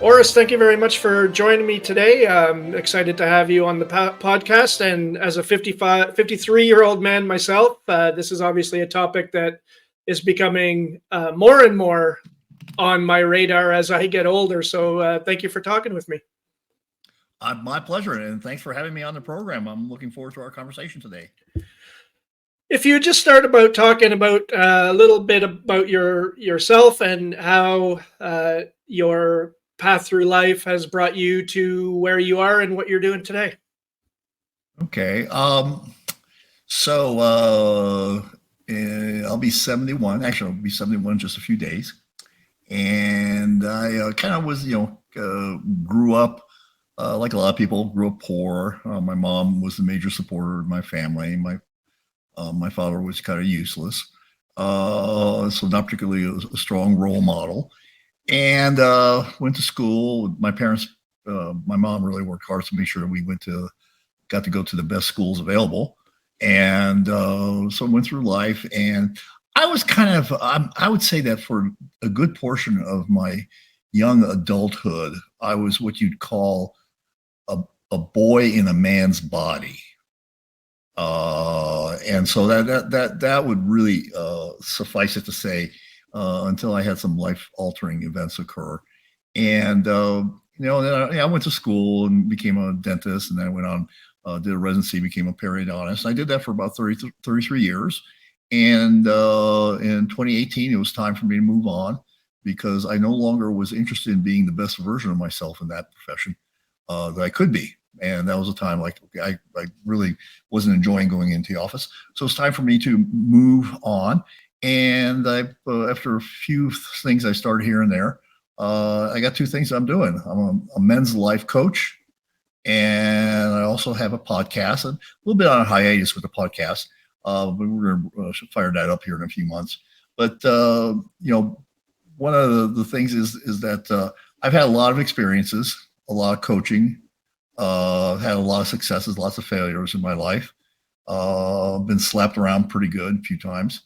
Orest, thank you very much for joining me today. I'm excited to have you on the podcast. And as a 53-year-old man myself, this is obviously a topic that is becoming more and more on my radar as I get older. So thank you for talking with me. My pleasure, and thanks for having me on the program. I'm looking forward to our conversation today. If you just start about talking about a little bit about yourself and how your path through life has brought you to where you are and what you're doing today. Okay. So I'll be 71. Actually, I'll be 71 in just a few days. And I kind of was, grew up like a lot of people, grew up poor. My mom was the major supporter of my family. My father was kind of useless, so not particularly a strong role model. And went to school. My parents, my mom really worked hard to make sure we got to go to the best schools available. And so I went through life, and I was I would say that for a good portion of my young adulthood, I was what you'd call a, a boy in a man's body. And so that would really suffice it to say until I had some life altering events occur. And then I went to school and became a dentist, and then I went on did a residency, became a periodontist. I did that for about 33 years. And in 2018, it was time for me to move on because I no longer was interested in being the best version of myself in that profession that I could be. And that was a time like I really wasn't enjoying going into the office. So it's time for me to move on. And after a few things I started here and there, I got two things I'm doing. I'm a men's life coach, and I also have a podcast, a little bit on a hiatus with the podcast, but we're going to fire that up here in a few months. But, one of the things is that I've had a lot of experiences, a lot of coaching, had a lot of successes, lots of failures in my life. Been slapped around pretty good a few times.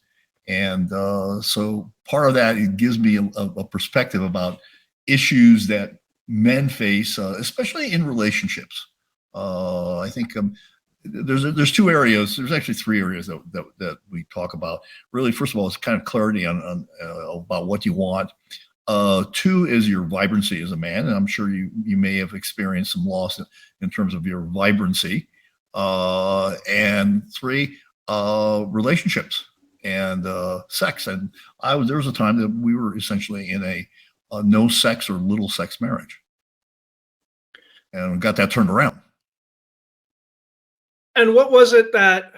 And so part of that, it gives me a perspective about issues that men face, especially in relationships. I think there's two areas. There's actually three areas that we talk about. Really, first of all, it's kind of clarity on about what you want. Two is your vibrancy as a man, and I'm sure you may have experienced some loss in terms of your vibrancy. And three, relationships and sex. And there was a time that we were essentially in a no sex or little sex marriage, and got that turned around. And what was it that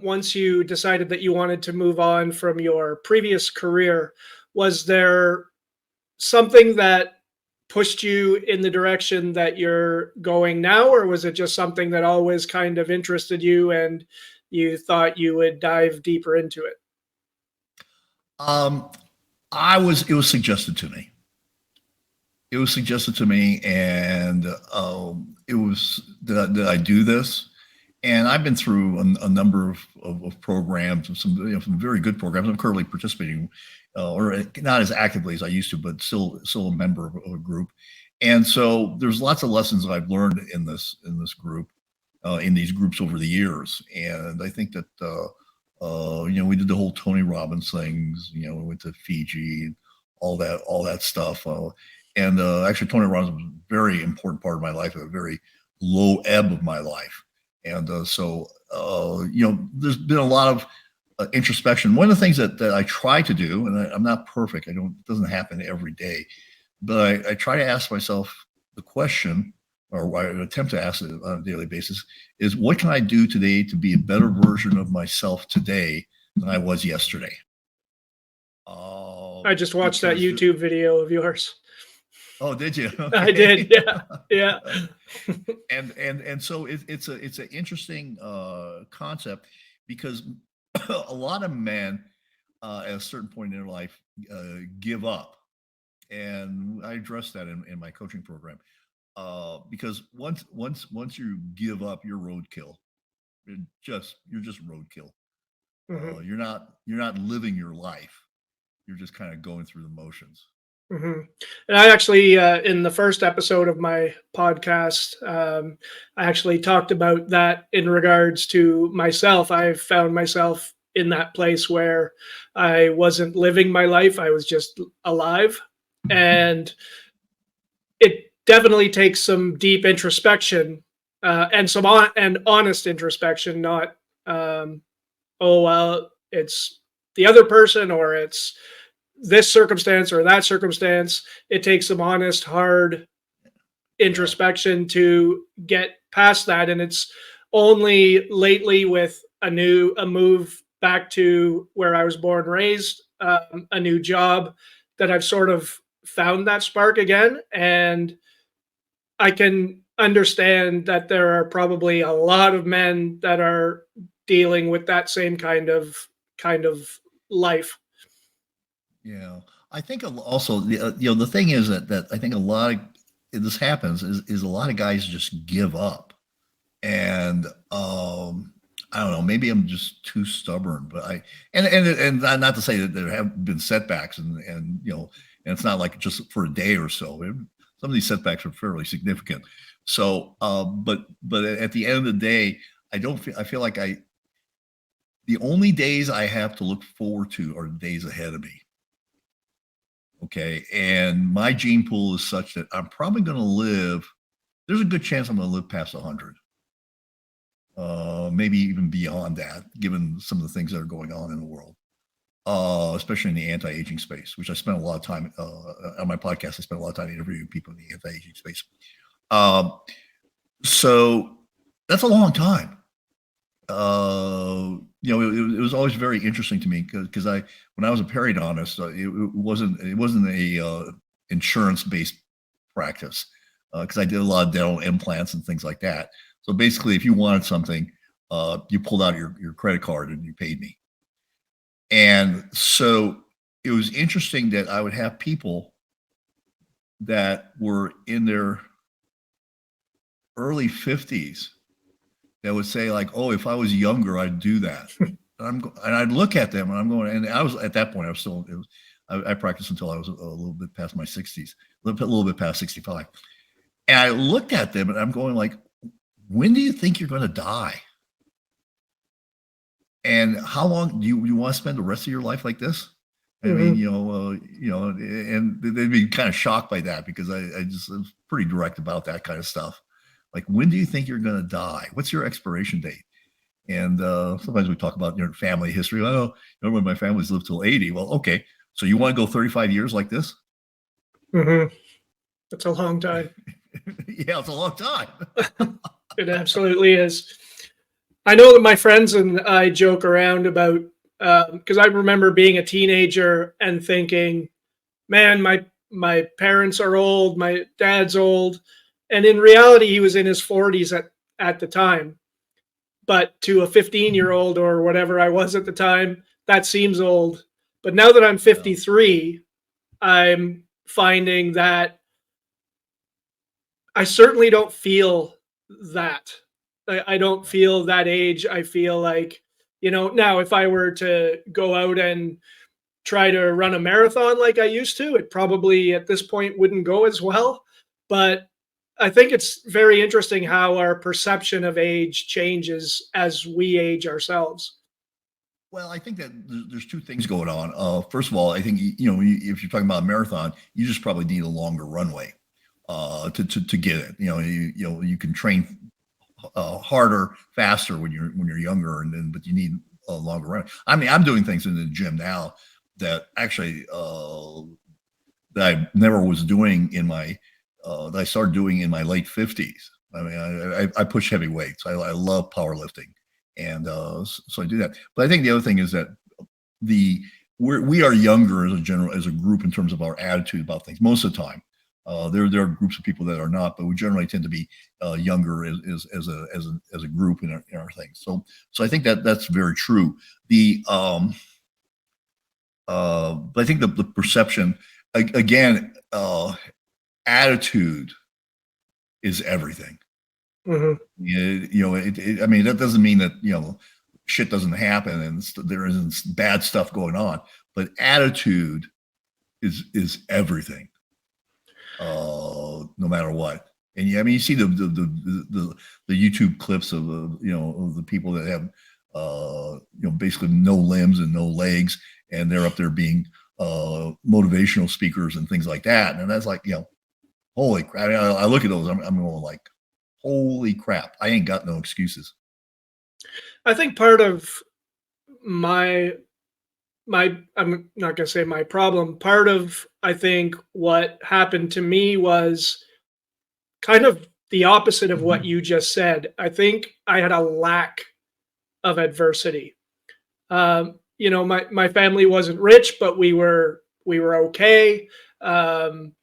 once you decided that you wanted to move on from your previous career, was there something that pushed you in the direction that you're going now, or was it just something that always kind of interested you and you thought you would dive deeper into it? Um, it was suggested to me. It was suggested to me, and it was that I do this. And I've been through a number of programs, and some very good programs. I'm currently participating, or not as actively as I used to, but still a member of a group. And so there's lots of lessons that I've learned in this group, in these groups over the years. And I think that we did the whole Tony Robbins things. We went to Fiji and all that stuff. And actually, Tony Robbins was a very important part of my life, a very low ebb of my life. And there's been a lot of introspection. One of the things that I try to do, and I'm not perfect, it doesn't happen every day, but I try to ask myself the question, or I attempt to ask it on a daily basis, is what can I do today to be a better version of myself today than I was yesterday? I just watched that YouTube video of yours. Oh, did you? Okay. I did. Yeah. Yeah. and so it's an interesting concept because a lot of men at a certain point in their life give up, and I address that in my coaching program because once you give up, you're roadkill. You're just roadkill. Mm-hmm. You're not living your life. You're just kind of going through the motions. hmm And I actually, in the first episode of my podcast, I actually talked about that in regards to myself. I found myself in that place where I wasn't living my life, I was just alive. And it definitely takes some deep introspection, and and honest introspection, not, oh, well, it's the other person or it's this circumstance or that circumstance. It takes some honest, hard Yeah. introspection to get past that. And it's only lately with a move back to where I was born and raised, a new job, that I've sort of found that spark again. And I can understand that there are probably a lot of men that are dealing with that same kind of life. Yeah, I think also the thing is that I think a lot of this happens is a lot of guys just give up, and I don't know, maybe I'm just too stubborn, but and not to say that there have been setbacks, and and it's not like just for a day or so. Some of these setbacks are fairly significant. So, but at the end of the day, I feel like the only days I have to look forward to are the days ahead of me. Okay. And my gene pool is such that I'm probably going to live, there's a good chance I'm going to live past 100, maybe even beyond that, given some of the things that are going on in the world, especially in the anti aging space, which I spent a lot of time on my podcast. I spent a lot of time interviewing people in the anti aging space. Um, so that's a long time. It was always very interesting to me because when I was a periodontist, it wasn't a insurance based practice because I did a lot of dental implants and things like that. So basically, if you wanted something, you pulled out your credit card and you paid me. And so it was interesting that I would have people that were in their early 50s that would say like, "Oh, if I was younger, I'd do that." And I'd look at them and I'm going, and I was at that point, I was still, I practiced until I was a little bit past my 60s, a little bit past 65. And I looked at them and I'm going like, when do you think you're going to die? And how long do you want to spend the rest of your life like this? I mean, hmm and they'd be kind of shocked by that because I just was pretty direct about that kind of stuff. Like, when do you think you're going to die? What's your expiration date? And sometimes we talk about family history. Oh, when my family's lived till 80. Well, okay. So you want to go 35 years like this? hmm That's a long time. Yeah, it's a long time. It absolutely is. I know that my friends and I joke around about, because I remember being a teenager and thinking, "Man, my parents are old, my dad's old," and in reality, he was in his 40s at the time. But to a 15-year-old or whatever I was at the time, that seems old. But now that I'm Yeah, 53, I'm finding that I certainly don't feel that. I don't yeah, feel that age. I feel like, now if I were to go out and try to run a marathon like I used to, it probably at this point wouldn't go as well. But I think it's very interesting how our perception of age changes as we age ourselves. well, I think that there's two things going on. First of all, I think if you're talking about a marathon, you just probably need a longer runway to get it. You can train harder, faster when you're younger, and then but you need a longer run. I mean, I'm doing things in the gym now that actually that I never was doing in my that I started doing in my late 50s. I mean, I push heavy weights. I love powerlifting, and so I do that. But I think the other thing is that the we are younger as a group in terms of our attitude about things most of the time. There are groups of people that are not, but we generally tend to be younger as a group in our things. So I think that's very true. But I think the perception again, attitude is everything. hmm I mean, that doesn't mean that shit doesn't happen and there isn't bad stuff going on, but attitude is everything, no matter what. And yeah, I mean, you see the YouTube clips of of the people that have basically no limbs and no legs, and they're up there being motivational speakers and things like that. And that's like, holy crap! I look at those, I'm going like, holy crap! I ain't got no excuses. I think part of my I'm not going to say my problem. Part of, I think, what happened to me was kind of the opposite of what Mhm. you just said. I think I had a lack of adversity. My family wasn't rich, but we were okay. Um,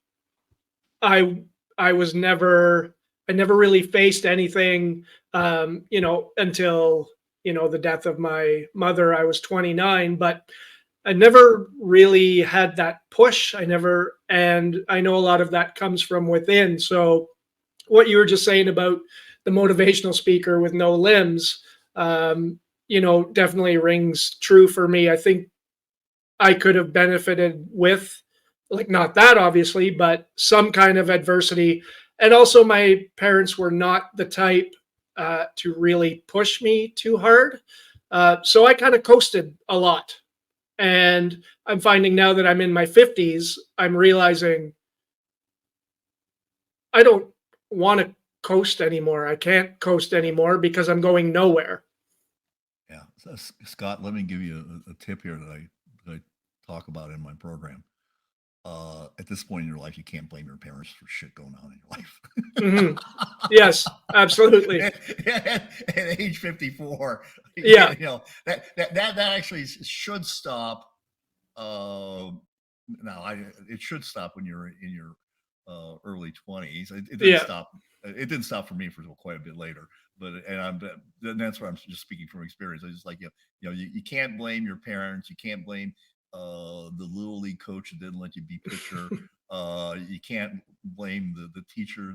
I I was never I never really faced anything, until the death of my mother. I was 29, but I never really had that push. And I know a lot of that comes from within. So what you were just saying about the motivational speaker with no limbs, definitely rings true for me. I think I could have benefited with, like, not that obviously, but some kind of adversity. And also, my parents were not the type to really push me too hard. So I kind of coasted a lot. And I'm finding now that I'm in my 50s, I'm realizing I don't want to coast anymore. I can't coast anymore because I'm going nowhere. Yeah, so, Scott, let me give you a tip here that I talk about in my program. At this point in your life, you can't blame your parents for shit going on in your Hmm. Yes, absolutely. at age 54, Yeah, that actually should stop. Uh, Now, it should stop when you're in your early 20s. It didn't yeah, stop. It didn't stop for me for quite a bit later. But that's where I'm just speaking from experience. I just like, you can't blame your parents. You can't blame the little league coach that didn't let you be pitcher. You can't blame the teacher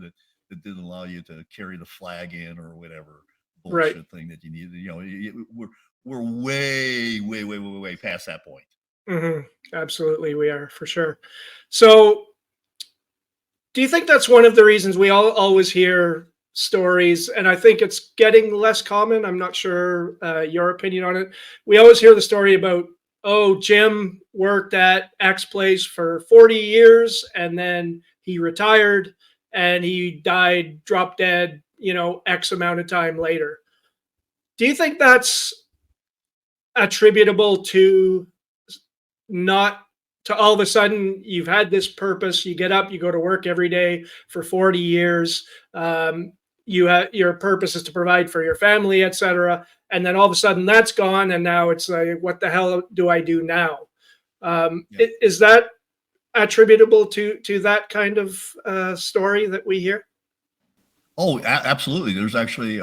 that didn't allow you to carry the flag in or whatever right. bullshit thing that you needed. We're way, way, way, way, way past that point. Hmm. Absolutely, we are for sure. So, do you think that's one of the reasons we all always hear stories? And I think it's getting less common. I'm not sure your opinion on it. We always hear the story about, oh, Jim worked at X place for 40 years and then he retired and he died, drop dead, X amount of time later. Do you think that's attributable to not to all of a sudden you've had this purpose, you get up, you go to work every day for 40 years, your purpose is to provide for your family, etc., and then all of a sudden that's gone and now it's like, what the hell do I do now? Yeah. Is that attributable to that kind of story that we hear? Oh, absolutely. There's actually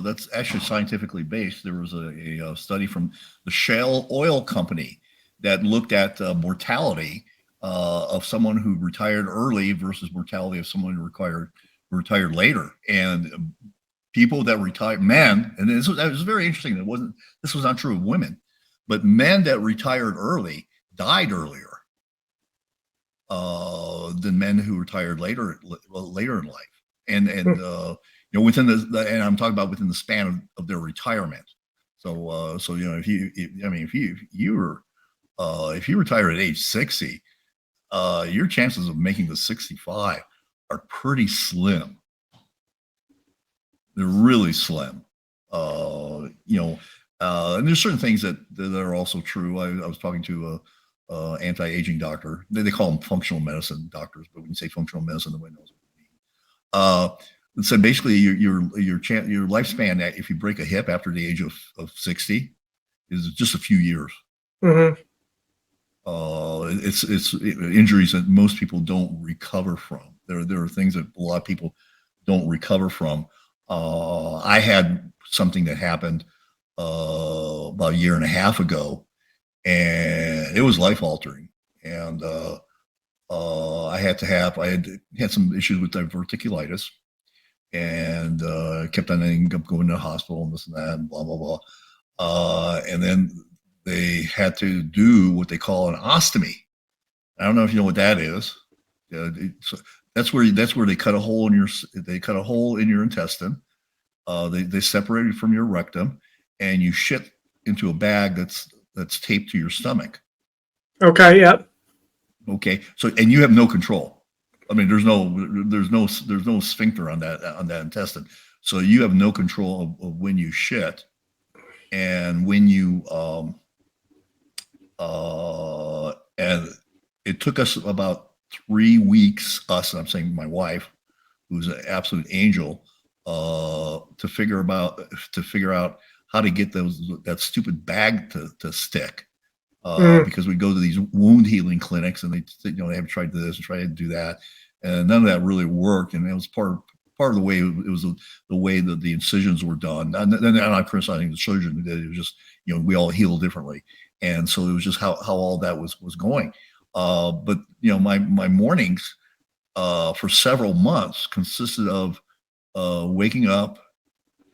that's actually scientifically based. There was a study from the Shell Oil Company that looked at mortality of someone who retired early versus mortality of someone who retired later. And people that retired, men, and it was very interesting. This was not true of women, but men that retired early died earlier than men who retired later in life. And within and I'm talking about within the span of their retirement. So if you retire at age 60, your chances of making the 65 are pretty slim. They're really slim. And there's certain things that are also true. I was talking to a anti-aging doctor. They call them functional medicine doctors, but when you say functional medicine, nobody knows what it means. So basically, your lifespan, if you break a hip after the age of 60, is just a few years. Mm-hmm. It's injuries that most people don't recover from. There are things that a lot of people don't recover from. I had something that happened about a year and a half ago, and it was life altering. And I had some issues with diverticulitis, and kept on ending up going to the hospital and this and that and blah blah blah. And then they had to do what they call an ostomy. I don't know if you know what that is. That's where they cut a hole in your intestine. They separate it from your rectum, and you shit into a bag that's taped to your stomach. Okay. Yep. Okay, so and you have no control. I mean, there's no sphincter on that intestine, so you have no control of when you shit and when you and it took us about 3 weeks. Us, I'm saying my wife, who's an absolute angel, to figure out how to get that stupid bag to stick. Because we go to these wound healing clinics and they have tried this and tried to do that, and none of that really worked. And it was part of the way it was the way that the incisions were done. And I'm not criticizing the surgeon who did it. It was just we all heal differently, and so it was just how all that was going. But my mornings for several months consisted of waking up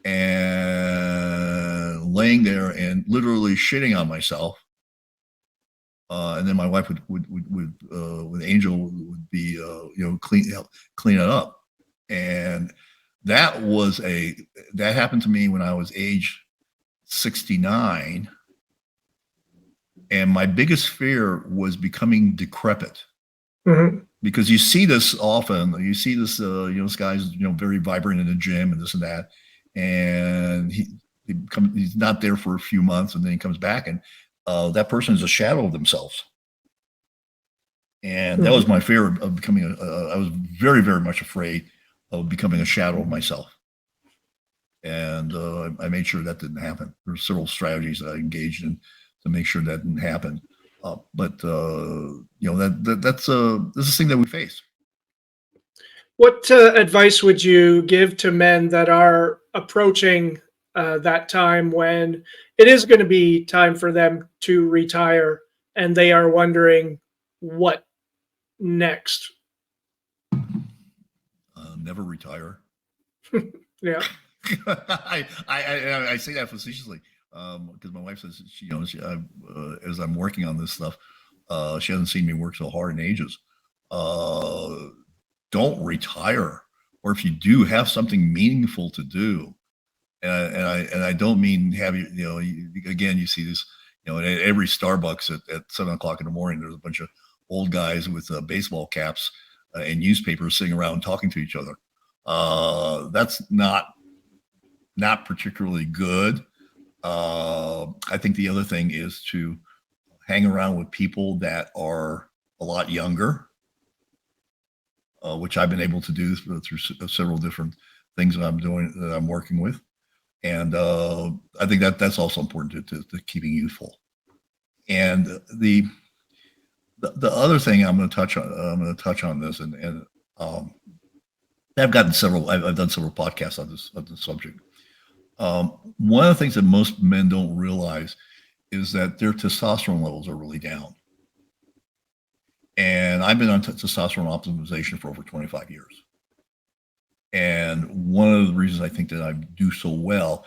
and laying there and literally shitting on myself. And then my wife with Angel would be clean it up, and that happened to me when I was age 69, and my biggest fear was becoming decrepit. Mm-hmm. Because you see this often. You see this this guy's very vibrant in the gym and this and that, and he's not there for a few months, and then he comes back and that person is a shadow of themselves. And that was my fear of becoming I was very, very much afraid of becoming a shadow of myself. And I made sure that didn't happen. There were several strategies that I engaged in to make sure that didn't happen. But that's this is a thing that we face. What advice would you give to men that are approaching that time when it is going to be time for them to retire and they are wondering what next? Never retire. Yeah. I say that facetiously because my wife says as I'm working on this stuff, she hasn't seen me work so hard in ages. Don't retire, or if you do, have something meaningful to do. And I don't mean have again, you see this at every Starbucks at 7 o'clock in the morning. There's a bunch of old guys with baseball caps and newspapers sitting around talking to each other. That's not particularly good. I think the other thing is to hang around with people that are a lot younger, which I've been able to do through several different things that I'm working with. And I think that's also important to keeping youthful. And the other thing I'm going to touch on this, and I've done several podcasts on this subject. One of the things that most men don't realize is that their testosterone levels are really down. And I've been on testosterone optimization for over 25 years. And one of the reasons I think that I do so well,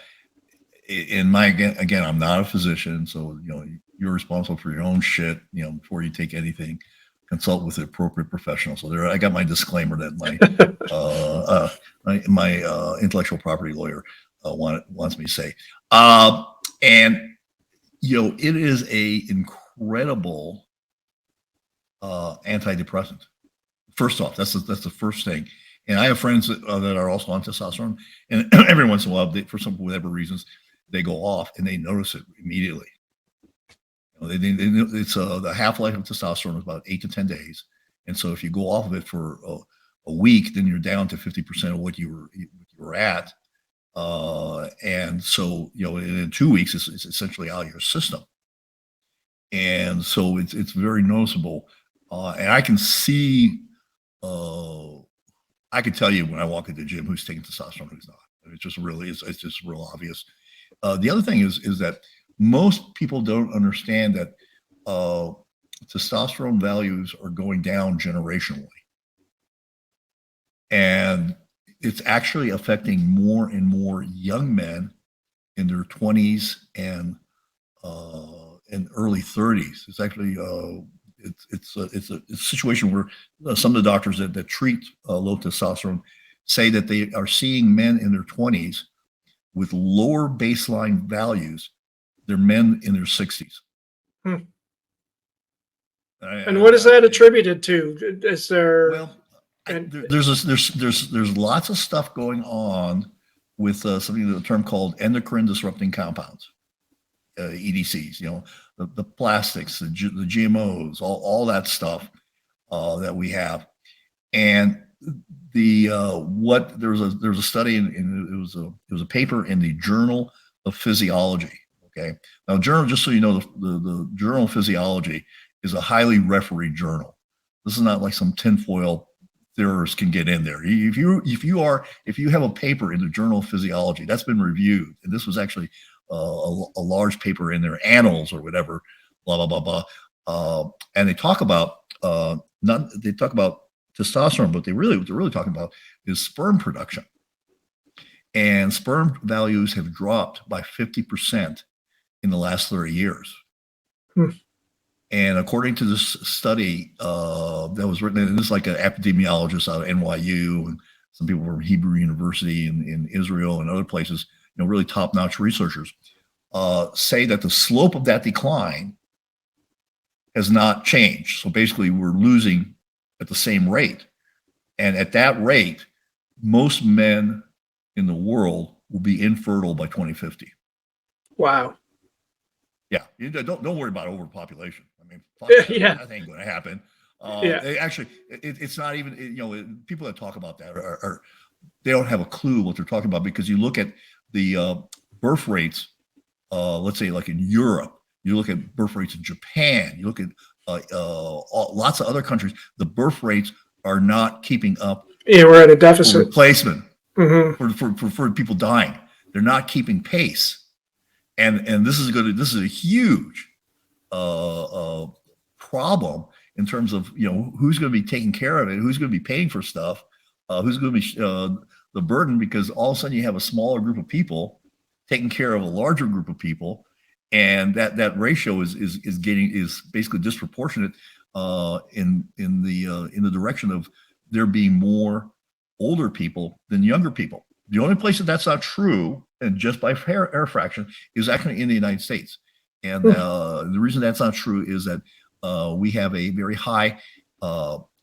again, I'm not a physician, so you're responsible for your own shit. Before you take anything, consult with the appropriate professional. So there, I got my disclaimer that my intellectual property lawyer wants me to say. And it is a incredible antidepressant. First off, that's the first thing. And I have friends that are also on testosterone, and every once in a while, for some whatever reasons, they go off and they notice it immediately. It's the half-life of testosterone is about 8 to 10 days, and so if you go off of it for a week, then you're down to 50% of what you were at, and so in 2 weeks, it's essentially out of your system, and so it's very noticeable, and I can see. I could tell you when I walk into the gym who's taking testosterone, who's not. It's just real obvious. The other thing is that most people don't understand that testosterone values are going down generationally. And it's actually affecting more and more young men in their 20s and early 30s. It's actually it's a situation where some of the doctors that treat low testosterone say that they are seeing men in their 20s with lower baseline values than men in their 60s. Hmm. And what is that attributed to? Is there? Well, there's lots of stuff going on with something, the term called endocrine disrupting compounds, EDCs. The plastics, the GMOs, all that stuff that we have, and there's a study it was a paper in the Journal of Physiology. Okay, now just so you know, the Journal of Physiology is a highly refereed journal. This is not like some tinfoil theorists can get in there. If you have a paper in the Journal of Physiology that's been reviewed, and this was actually a large paper in their annals or whatever, blah blah blah blah, and they talk about testosterone, but what they're really talking about is sperm production, and sperm values have dropped by 50% in the last 30 years. Hmm. And according to this study that was written, and this is like an epidemiologist out of NYU and some people from Hebrew University in Israel and other places, really top-notch researchers, say that the slope of that decline has not changed. So basically, we're losing at the same rate. And at that rate, most men in the world will be infertile by 2050. Wow. Yeah, don't worry about overpopulation. I mean, yeah, that ain't going to happen. Yeah. It's not even. People that talk about that are they don't have a clue what they're talking about, because you look at the birth rates. Let's say like in Europe, you look at birth rates in Japan. You look at lots of other countries. The birth rates are not keeping up. Yeah, we're at a deficit. Replacement Mm-hmm. for people dying. They're not keeping pace. And this is a huge problem in terms of who's going to be taking care of it, who's going to be paying for stuff, who's going to be the burden, because all of a sudden you have a smaller group of people taking care of a larger group of people, and that ratio is basically disproportionate in the direction of there being more older people than younger people. The only place that's not true, and just by hair fraction, is actually in the United States. And the reason that's not true is that we have a very high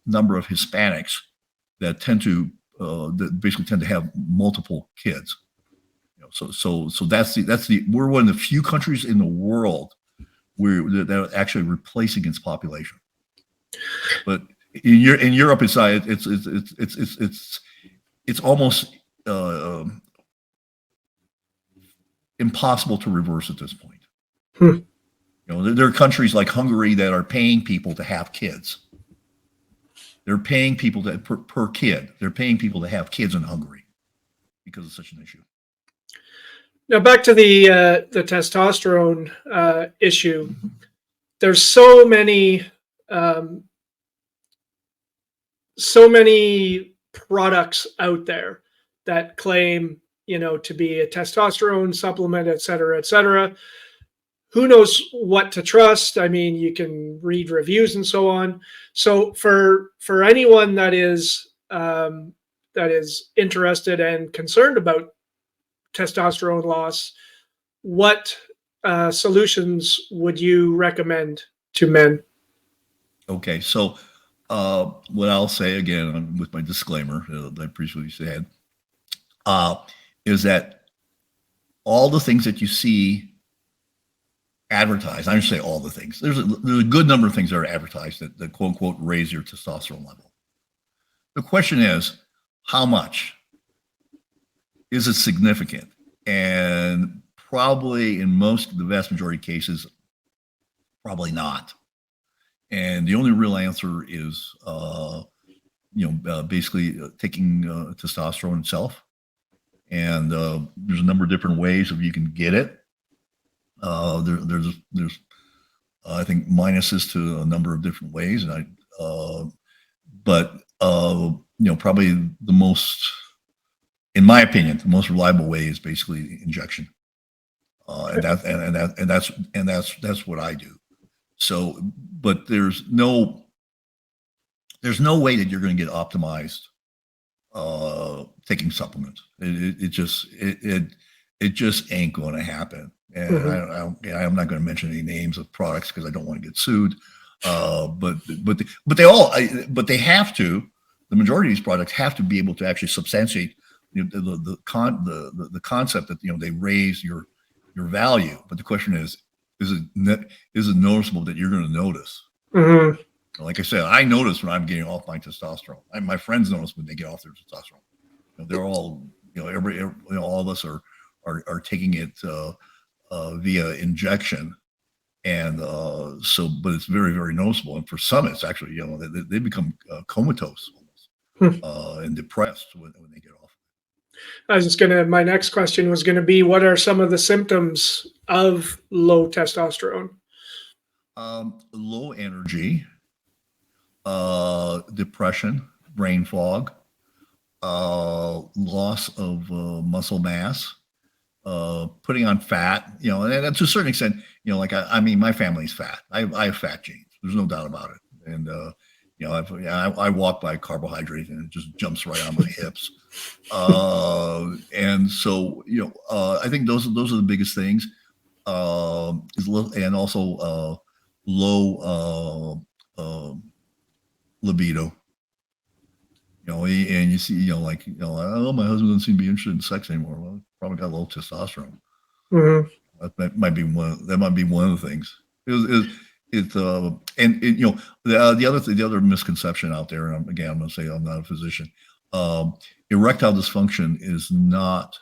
number of Hispanics that basically tend to have multiple kids. So we're one of the few countries in the world that are actually replacing its population. But in Europe, it's almost impossible to reverse at this point. There are countries like Hungary that are paying people to have kids. They're paying people per kid. They're paying people to have kids in Hungary because of such an issue. Now back to the testosterone issue. There's so many products out there that claim, to be a testosterone supplement, et cetera, et cetera. Who knows what to trust? I mean, you can read reviews and so on. So for anyone that is interested and concerned about testosterone loss, what solutions would you recommend to men? Okay, so what I'll say again, with my disclaimer that I previously said, is that all the things that you see advertised, I don't say all the things, there's a good number of things that are advertised that quote unquote raise your testosterone level. The question is, how much? Is it significant? And probably in the vast majority of cases, probably not. And the only real answer is, basically taking testosterone itself. And there's a number of different ways you can get it. There's I think minuses to a number of different ways, and probably the most, in my opinion, the most reliable way is basically injection, and that's what I do. So, but there's no way that you're going to get optimized taking supplements. It just ain't going to happen. And I'm not going to mention any names of products because I don't want to get sued. But they have to. The majority of these products have to be able to actually substantiate the concept that they raise your value. But the question is it noticeable that you're going to notice? Mm-hmm. Like I said, I notice when I'm getting off my testosterone. My friends notice when they get off their testosterone. They're all, all of us are taking it via injection, and but it's very, very noticeable. And for some, it's actually, they become comatose almost and depressed when they get off. My next question was gonna be, what are some of the symptoms of low testosterone? Low energy, depression, brain fog, loss of muscle mass, putting on fat, and to a certain extent, like I mean, my family's fat. I have fat genes. There's no doubt about it. And I walk by carbohydrate and it just jumps right on my hips. And so I think those are the biggest things. And also low libido. And you see, oh, my husband doesn't seem to be interested in sex anymore. Well, probably got low testosterone. Mm-hmm. That might be one. That might be one of the things. The other misconception out there, and again, I'm going to say I'm not a physician. Erectile dysfunction is not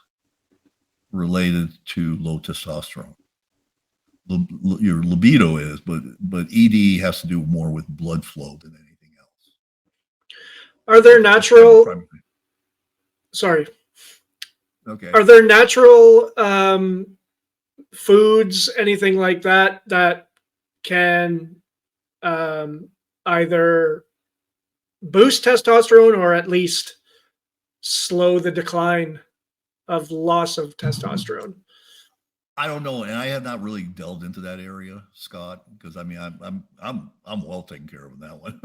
related to low testosterone. Your libido is, but ED has to do more with blood flow than anything else. Are there natural? Sorry. Okay. Are there natural foods, anything like that, that can either boost testosterone or at least slow the decline of loss of testosterone? I don't know, and I have not really delved into that area, Scott, because I mean I'm well taken care of in that one.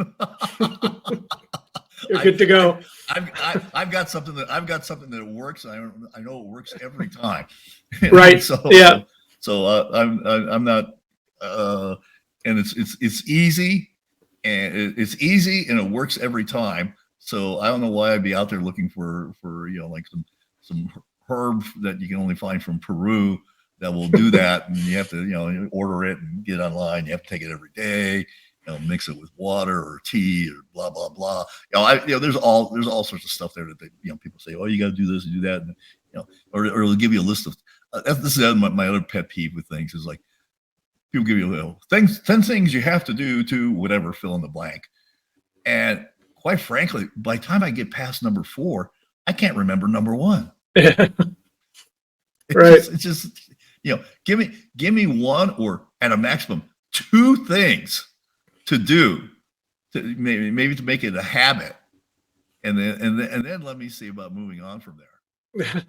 You're good to go. I've got something that works. I know it works every time. Right. So yeah. So I'm not, and it's easy, and it works every time. So I don't know why I'd be out there looking for like some herb that you can only find from Peru that will do that, and you have to order it and get it online. You have to take it every day. Mix it with water or tea or blah blah blah. There's all sorts of stuff there that people say, oh, you got to do this and do that, and or they'll give you a list of. This is my other pet peeve with things is like people give you 10 things you have to do to whatever, fill in the blank, and quite frankly, by the time I get past number 4, I can't remember number 1. Right. It's just give me one or at a maximum 2 things to do, to maybe to make it a habit, and then let me see about moving on from there.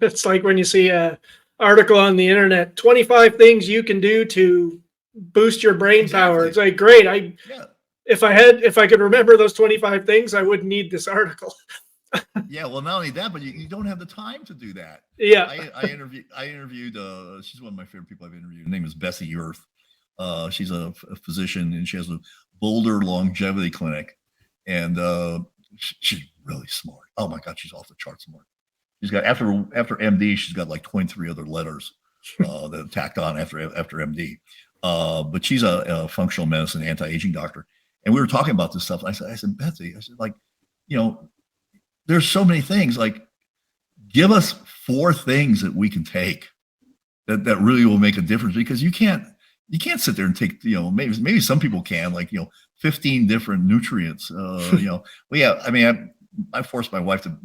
It's like when you see a article on the internet, 25 things you can do to boost your brain power. It's like, great. If I could remember those 25 things, I wouldn't need this article. Yeah, well, not only that, but you don't have the time to do that. Yeah. I interviewed she's one of my favorite people I've interviewed. Her name is Bessie Earth. She's a physician, and she has a Boulder longevity clinic, and she's really smart. Oh my God, she's off the charts smart. She's got after MD, she's got like 23 other letters that tacked on after MD. But she's a functional medicine anti-aging doctor, and we were talking about this stuff. I said, Betsy, like, there's so many things. Like, give us 4 things that we can take that really will make a difference, because you can't sit there and take, maybe some people can, like, 15 different nutrients. Well, yeah, I mean, I forced my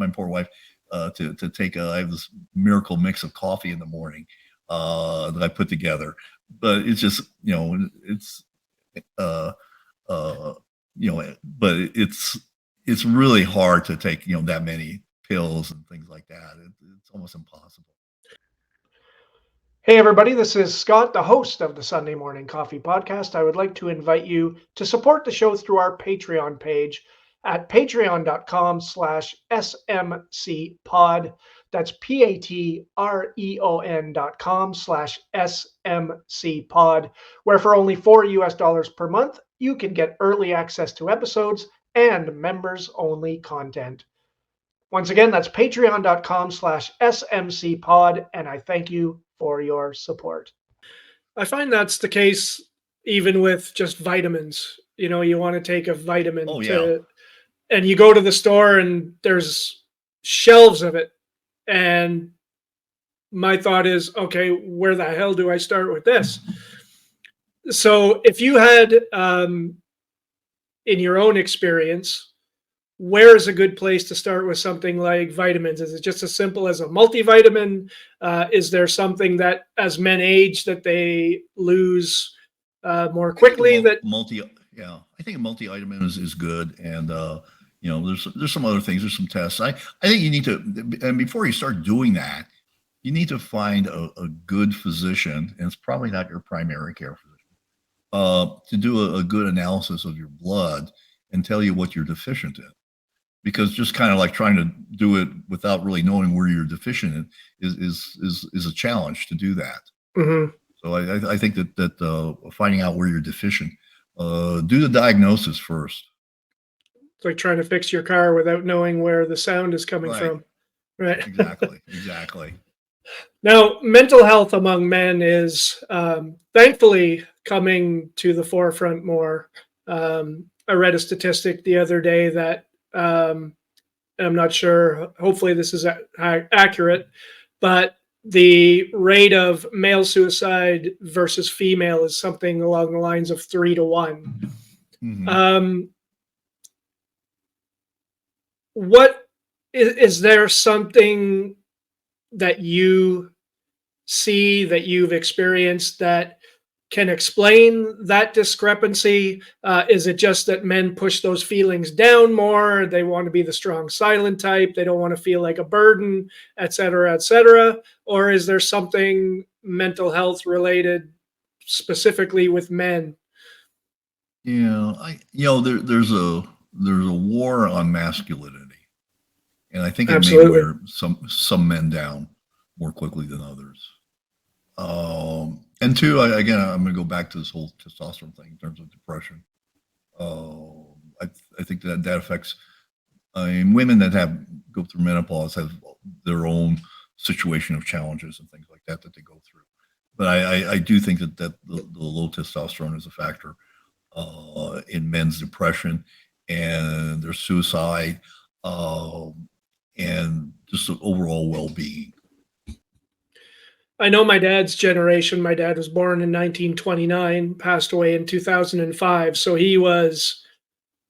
poor wife, to take I have this miracle mix of coffee in the morning that I put together, but it's just, but it's really hard to take, that many pills and things like that. It's almost impossible. Hey, everybody, this is Scott, the host of the Sunday Morning Coffee Podcast. I would like to invite you to support the show through our Patreon page at patreon.com/SMCpod. That's patreon.com/SMCpod, where for only $4 per month, you can get early access to episodes and members only content. Once again, that's patreon.com/SMCpod, and I thank you for your support. I find that's the case even with just vitamins. You want to take a vitamin Oh yeah. and you go to the store and there's shelves of it. And my thought is, okay, where the hell do I start with this? So if you had, in your own experience, where is a good place to start with something like vitamins? Is it just as simple as a multivitamin? Is there something that, as men age, that they lose more I think quickly? That yeah, I think a multivitamin is good, and there's some other things. There's some tests. I think you need to, and before you start doing that, you need to find a good physician, and it's probably not your primary care physician, to do a good analysis of your blood and tell you what you're deficient in. Because just kind of like trying to do it without really knowing where you're deficient in is a challenge to do that. Mhm. So I think that finding out where you're deficient, do the diagnosis first. It's like trying to fix your car without knowing where the sound is coming Right. from. Right. Exactly. Now, mental health among men is thankfully coming to the forefront more. I read a statistic the other day that I'm not sure, hopefully, this is accurate, but the rate of male suicide versus female is something along the lines of 3 to 1. Hmm. Um, what is there something that you see that you've experienced that can explain that discrepancy? Is it just that men push those feelings down more? They want to be the strong, silent type. They don't want to feel like a burden, et cetera, et cetera. Or is there something mental health related specifically with men? Yeah, there's a war on masculinity, and I think it may Absolutely. wear some men down more quickly than others. And two, again, I'm going to go back to this whole testosterone thing in terms of depression. I think that affects. I mean, women that go through menopause have their own situation of challenges and things like that they go through. But I do think that the low testosterone is a factor in men's depression and their suicide, and just the overall well-being. I know my dad's generation. My dad was born in 1929, passed away in 2005. So he was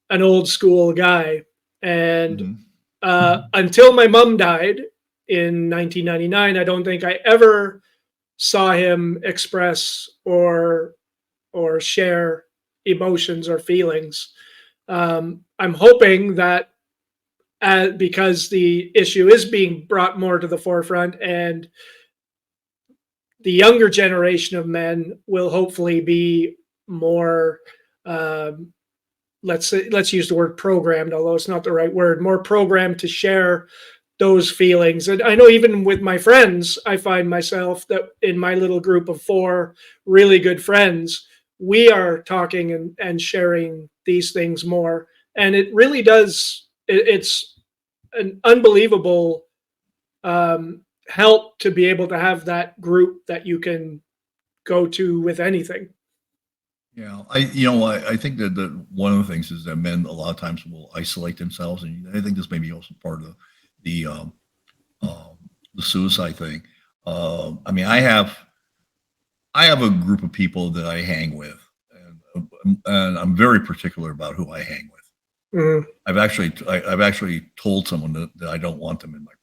an old school guy. And Hmm. until my mom died in 1999, I don't think I ever saw him express or share emotions or feelings. I'm hoping that because the issue is being brought more to the forefront, and the younger generation of men will hopefully be more, um, let's use the word programmed, although it's not the right word, more programmed to share those feelings. And I know even with my friends, I find myself that in my little group of 4 really good friends, we are talking and sharing these things more. And it really does, it's an unbelievable help to be able to have that group that you can go to with anything. Yeah, I think that one of the things is that men a lot of times will isolate themselves, and I think this may be also part of the um, the suicide thing. I mean, I have a group of people that I hang with, and I'm very particular about who I hang with. Mm. I've actually told someone that I don't want them in my group.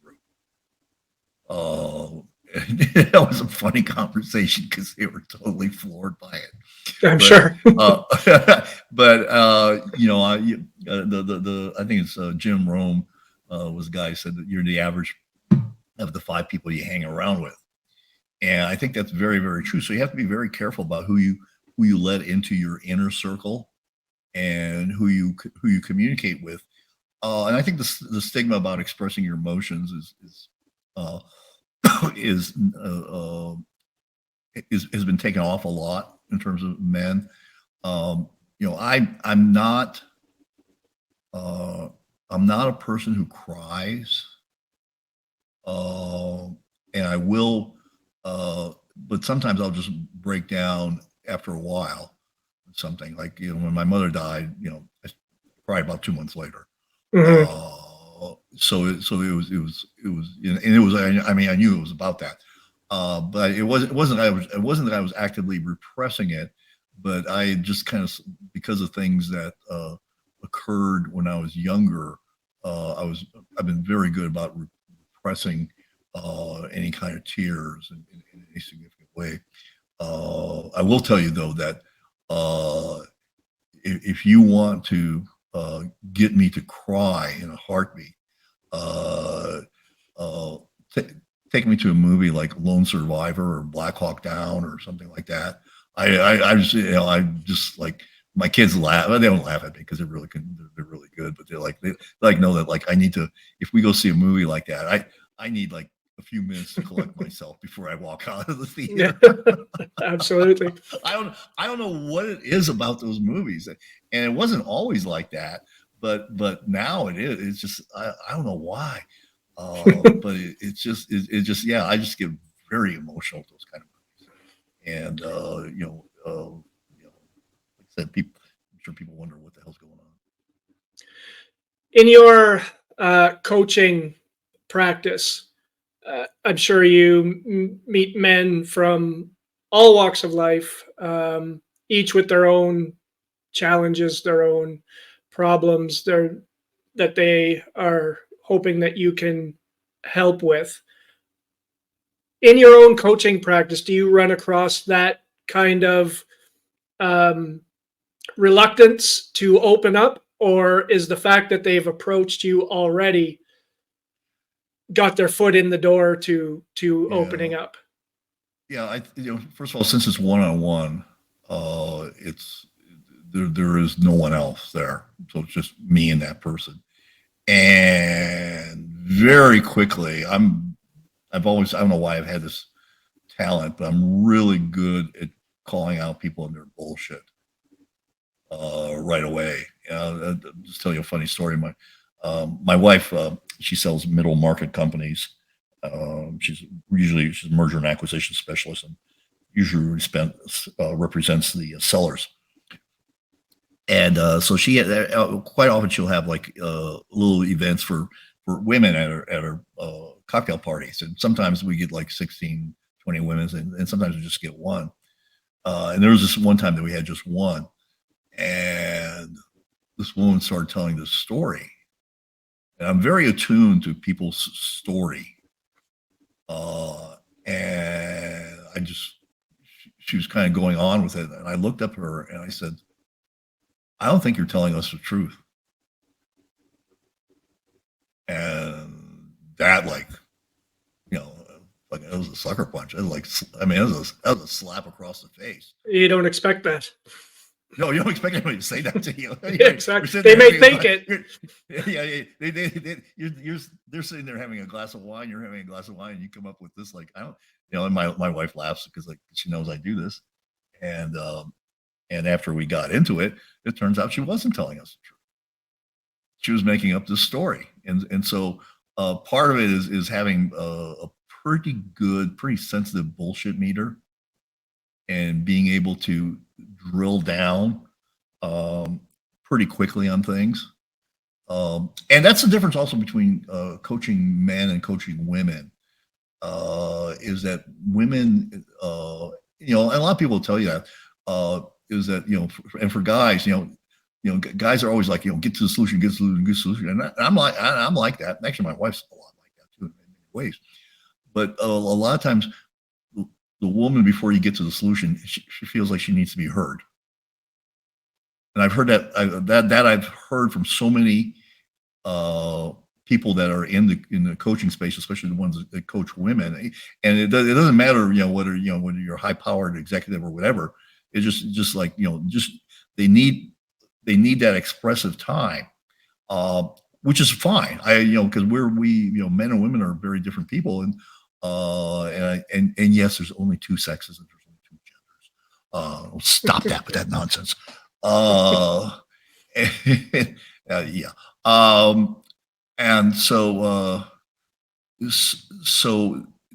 That was a funny conversation because they were totally floored by it. I'm But sure. I think it's Jim Rome was the guy who said that you're the average of the 5 people you hang around with. And I think that's very, very true. So you have to be very careful about who you let into your inner circle and who you communicate with. And I think the stigma about expressing your emotions uh, is has been taken off a lot in terms of men. I'm not uh, I'm not a person who cries, uh, and I will, but sometimes I'll just break down after a while. Something like when my mother died, I cried about 2 months later. Hmm. And it was. I mean, I knew it was about that, but it wasn't that I was actively repressing it, but I just kind of, because of things that occurred when I was younger, I've been very good about repressing any kind of tears in any significant way. I will tell you though that uh, if you want to get me to cry in a heartbeat, uh, uh, t- take me to a movie like Lone Survivor or Black Hawk Down or something like that. I just, I just like, my kids laugh. Well, they don't laugh at me because they're really good, but they like know that like I need to. If we go see a movie like that, I need like a few minutes to collect myself before I walk out of the Yeah, theater. absolutely. I don't know what it is about those movies, and it wasn't always like that, but now it is. It's just I don't know why, but it's just yeah. I just get very emotional with those kind of movies, and like I said, people. I'm sure people wonder what the hell's going on. In your coaching practice, I'm sure you meet men from all walks of life, each with their own challenges, their own problems, that they are hoping that you can help with. In your own coaching practice, do you run across that kind of um, reluctance to open up, or is the fact that they've approached you already got their foot in the door to Yeah, opening up? yeah. First of all, since it's one on one, it's there is no one else there, so it's just me and that person. And very quickly, I don't know why I've had this talent, but I'm really good at calling out people and their bullshit right away. I'll just tell you a funny story. My wife, she sells middle market companies. She's a merger and acquisition specialist, and usually represents the sellers. And so she quite often she'll have like little events for women at her cocktail parties, and sometimes we get like 16, 20 women, and sometimes we just get one. And there was this one time that we had just one, and this woman started telling this story, and I'm very attuned to people's story, and she was kind of going on with it, and I looked up at her and I said, I don't think you're telling us the truth. And that, like, you know, like it was a sucker punch. It was like, I mean, it was a slap across the face. You don't expect that. No, you don't expect anybody to say that to you. Yeah, exactly. They may think it. Yeah, they're sitting there having a glass of wine. You're having a glass of wine, and you come up with this, like, I don't, And my wife laughs because like she knows I do this, and after we got into it, it turns out she wasn't telling us the truth. She was making up this story, and so part of it is having a pretty good, pretty sensitive bullshit meter, and being able to drill down um, pretty quickly on things. And that's the difference also between coaching men and coaching women. Is that women, and a lot of people will tell you that, is that, and for guys, guys are always like, get to the solution, get to the solution, get to the solution. And I'm like that. Actually, my wife's a lot like that too in many ways. But a lot of times, the woman, before you get to the solution, she feels like she needs to be heard. And I've heard that I've heard from so many people that are in the coaching space, especially the ones that coach women. And it doesn't matter, whether you're a high powered executive or whatever. It's just like, just they need that expressive time, which is fine. Because men and women are very different people, and yes, there's only two sexes and there's only two genders. Stop that with that nonsense. Yeah. And so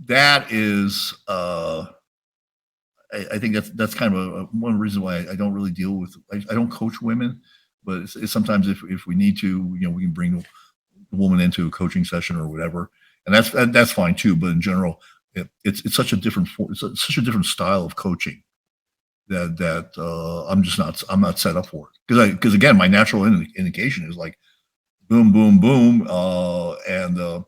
that is, I think that's kind of one reason why I don't really deal with, I don't coach women, but it's sometimes if we need to, we can bring the woman into a coaching session or whatever, and that's fine too. But in general, it's such a different such a different style of coaching that I'm not set up for it, because again, my natural indication is like boom, boom, boom, and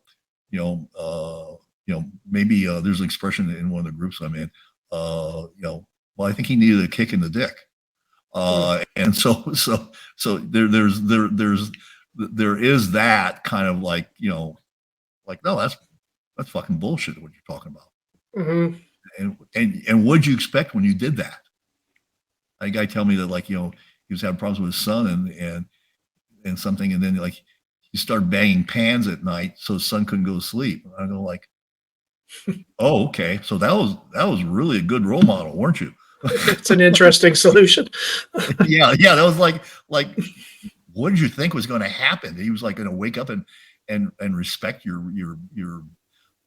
maybe there's an expression in one of the groups I'm in. Well, I think he needed a kick in the dick, and so there is that kind of like, like, no, that's fucking bullshit what you're talking about. And what'd you expect when you did that? A guy tell me that, like, he was having problems with his son and something, and then like he started banging pans at night so his son couldn't go to sleep. And I go like, oh, okay, so that was really a good role model, weren't you? It's an interesting solution. yeah, that was like, what did you think was going to happen? He was like going to wake up and respect your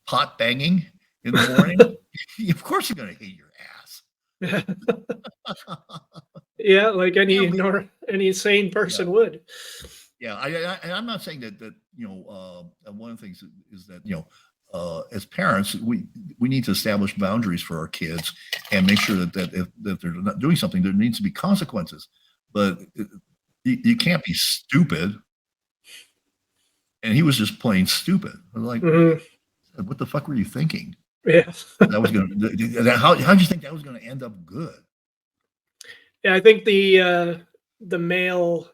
pot banging in the morning. Of course you're going to hate your ass. Yeah, like any sane person would. Yeah, I'm not saying that one of the things is that as parents we need to establish boundaries for our kids and make sure that if they're not doing something, there needs to be consequences. But you can't be stupid. And he was just plain stupid. I was like, what the fuck were you thinking? Yeah, that was gonna. How did you think that was going to end up good? Yeah, I think the male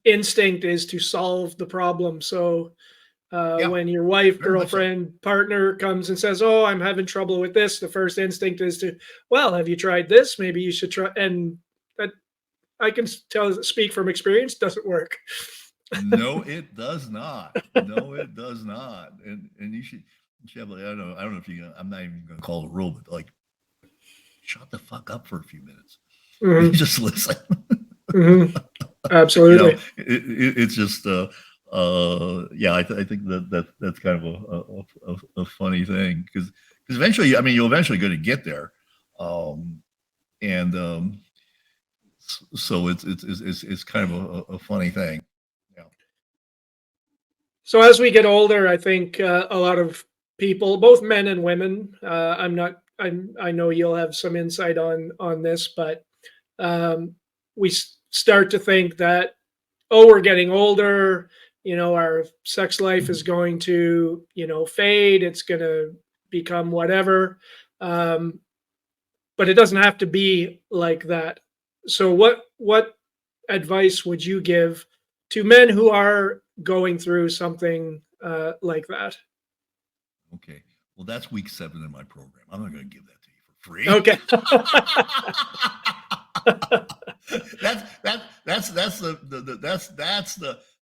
instinct is to solve the problem. So when your wife, girlfriend, partner comes and says, "Oh, I'm having trouble with this," the first instinct is to, "Well, have you tried this? Maybe you should try." And that, I can speak from experience, doesn't work. No, it does not. No, it does not. And you should have, like, I don't know if I'm not even going to call it a rule, but like, shut the fuck up for a few minutes. Just listen. Absolutely. It's just yeah, I think that's kind of a funny thing, because eventually, I mean, you're eventually going to get there, and so it's kind of a funny thing. Yeah. So as we get older, I think a lot of people, both men and women, I know you'll have some insight on this, but we start to think that, oh, we're getting older, our sex life is going to, fade. It's going to become whatever. But it doesn't have to be like that. So what advice would you give to men who are going through something like that? Okay. Well, that's week 7 in my program. I'm not going to give that to you for free. Okay.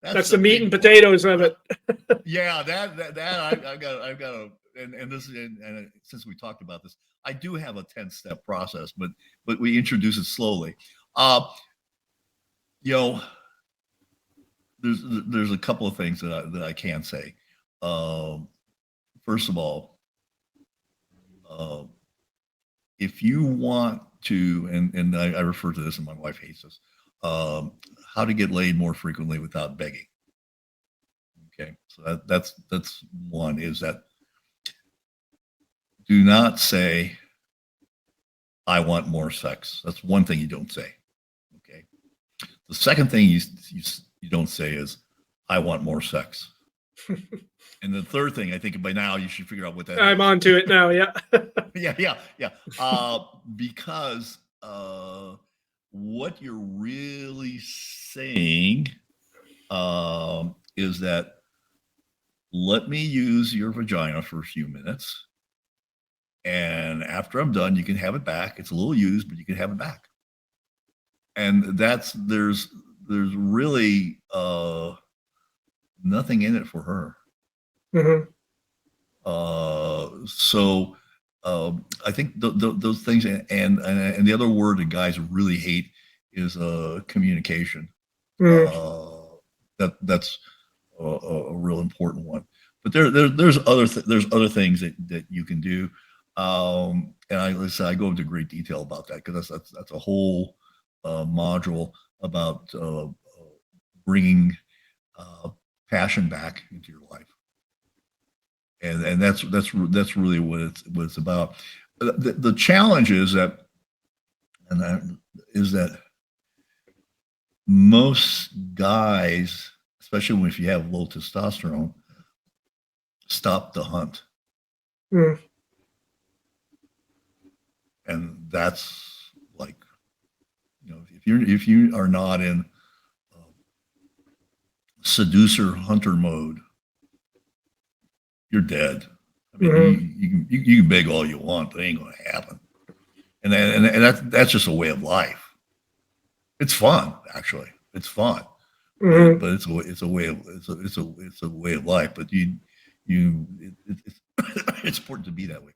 That's the meat and potatoes of it. Yeah, I've got and this is, and since we talked about this, I do have a 10-step process, but we introduce it slowly. There's a couple of things that I can say. First of all, if you want to, and I refer to this, and my wife hates this, how to get laid more frequently without begging. Okay, so that's one, is that do not say, I want more sex. That's one thing you don't say. Okay. The second thing you don't say is, I want more sex. And the third thing, I think by now you should figure out what that I'm on to it now. Yeah. yeah. Because what you're really saying is that let me use your vagina for a few minutes. And after I'm done, you can have it back. It's a little used, but you can have it back. And there's really nothing in it for her. Hmm. So I think those things, and the other word that guys really hate is communication. Mm. That's a real important one. But there's other things that you can do, and listen, I go into great detail about that because that's a whole module about bringing uh, passion back into your life, and that's really what it's about. The challenge is that, and that is that most guys, especially if you have low testosterone, stop the hunt. Mm. And that's like, if you are not in seducer hunter mode, you're dead. I mean, Hmm. you can beg all you want, but it ain't going to happen. And that's just a way of life. It's fun, actually. It's fun, Hmm. but it's a way of it's a way of life. But it's it's important to be that way.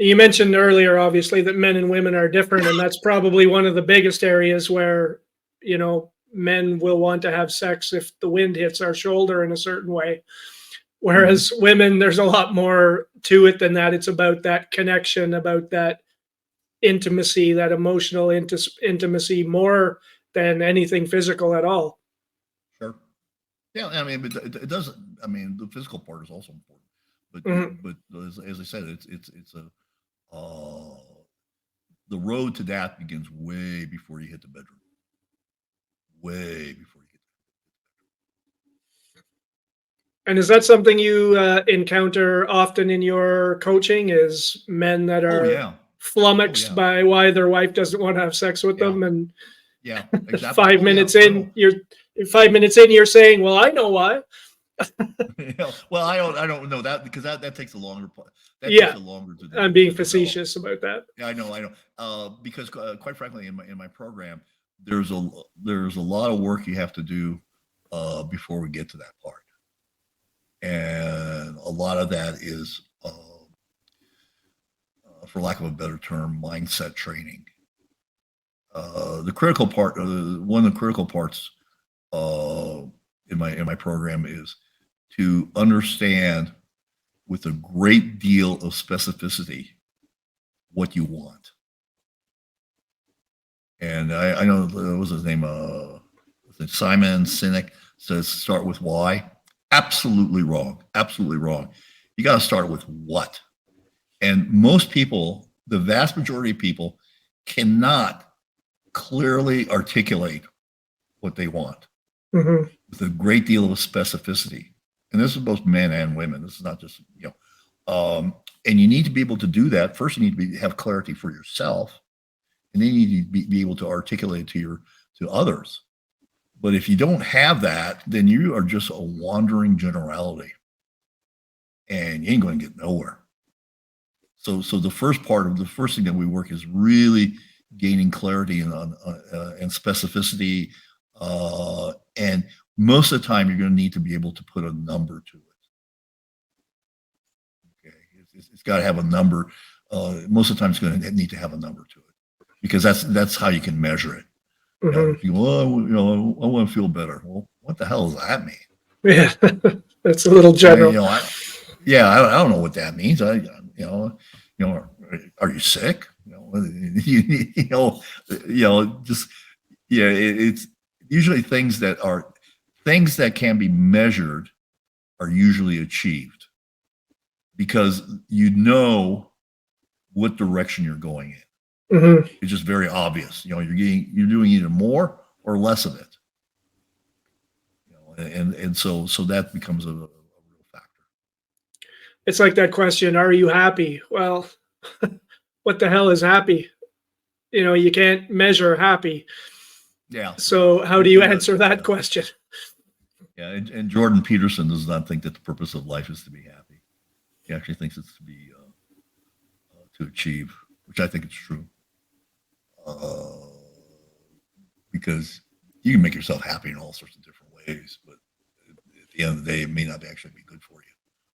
You mentioned earlier, obviously, that men and women are different, and that's probably one of the biggest areas where, men will want to have sex if the wind hits our shoulder in a certain way. Hmm. Whereas women, there's a lot more to it than that. It's about that connection, about that intimacy, that emotional intimacy more than anything physical at all. Sure. Yeah, I mean, but it doesn't. I mean, the physical part is also important, but Hmm. as I said, it's a the road to that begins way before you hit the bedroom. Way before you get And is that something you encounter often in your coaching? Is men that there. Oh are yeah. Oh flummoxed yeah. by why their wife doesn't want to have sex with Yeah. them, and Yeah. Exactly. five Oh yeah. minutes in, No. you're 5 minutes in, you're saying, "Well, I know why." Well, I don't know that because that takes a longer that takes Yeah, a longer I'm being to develop. facetious about that. Yeah, I know. I know. Because quite frankly, in my program, there's a lot of work you have to do before we get to that part, and a lot of that is, for lack of a better term, mindset training. The critical part, one of the critical parts uh, in my program is to understand with a great deal of specificity what you want. And I know what was his name? Was it Simon Sinek says start with why. Absolutely wrong. Absolutely wrong. You got to start with what. And most people, the vast majority of people, cannot clearly articulate what they want Hmm. with a great deal of specificity. And this is both men and women. This is not just, and you need to be able to do that. First, you need to have clarity for yourself, and then you need to be able to articulate it to others. But if you don't have that, then you are just a wandering generality, and you ain't going to get nowhere. So the first thing that we work is really gaining clarity and specificity, and most of the time you're going to need to be able to put a number to it. Okay, it's got to have a number. Most of the time, it's going to need to have a number to it because that's how you can measure it. Hmm. If you go, well, I want to feel better. Well, what the hell does that mean? Yeah, that's a little I mean, general. I don't know what that means. Are you sick? Just it's usually things that can be measured are usually achieved because you know what direction you're going in. Hmm. It's just very obvious. You're doing either more or less of it. And so that becomes a real factor. It's like that question: "Are you happy?" Well, what the hell is happy? You can't measure happy. Yeah, right. So, how do you It does. answer It that does. question? Yeah, and Jordan Peterson does not think that the purpose of life is to be happy. He actually thinks it's to be to achieve, which I think is true. Uh, because you can make yourself happy in all sorts of different ways, but at the end of the day, it may not actually be good for you.